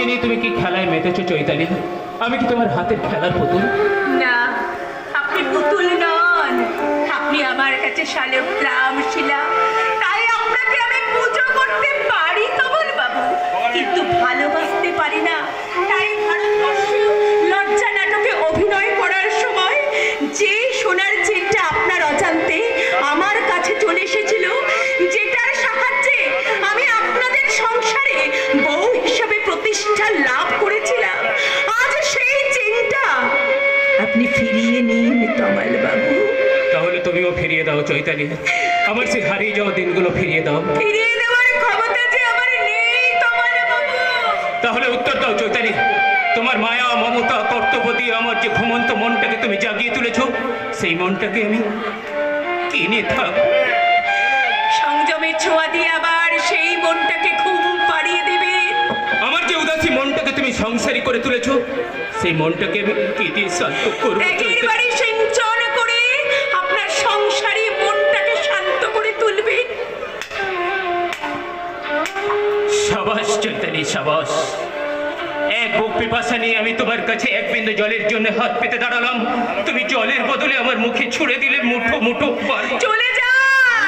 আমাকে নিয়ে তুমি কি খেলায় মেতেছো চৈতালি? আমি কি তোমার হাতের খেলার পুতুল? না, আপনি পুতুল নন, আপনি আমার কাছে শালগ্রাম শিলা। তাই আপনাকে আমি পুজো করতে পারি কমল বাবু, কিন্তু ভালোবাসতে পারি না। তাই ভারতবর্ষ লজ্জা নাটকে অভিনয় করার সময় যে সোনার চেনটা আপনার অজান্তে আমার কাছে চলে এসেছিল, যেটার সাহায্যে আমি আপনাদের সংসারে বউ হিসাবে প্রতিষ্ঠা লাভ করেছিলাম, আজ সেই চেনটা আপনি ফিরিয়ে নিন কমল বাবু। তাহলে তুমিও ফিরিয়ে দাও চৈতালি, আমার সেই হারিয়ে যাওয়া দিনগুলো ফিরিয়ে দাও। ফিরিয়ে দেওয়ার ক্ষমতা যে আমার নেই কমল বাবু। তাহলে উত্তর দাও চৈতালি, তোমার মায়া মমতা কর্তব্য দিয়ে আমার যে ঘুমন্ত মনটাকে তুমি জাগিয়ে তুলেছো, সেই মনটাকে আমি কিনে থাক। সংযমের ছোঁয়া দিয়ে আবার সেই মনটাকে ঘুম পাড়িয়ে দেবে। আমার যে উদাসী মনটাকে তুমি সংসারী করে তুলেছো, সেই মনটাকে আমি কি দিয়ে শান্ত করবো চৈতালি? একেবারে সিঞ্চন করে আপনার সংসারী মনটাকে শান্ত করে তুলবে। সাবাস চৈতালি, সাবাস। এক বুক পিপাসা নিয়ে আমি তোমার কাছে এক বিন্দু জলের জন্য হাত পেতে দাঁড়ালাম, তুমি জলের বদলে আমার মুখে ছুড়ে দিলে মুঠো মুঠো পানি। চলে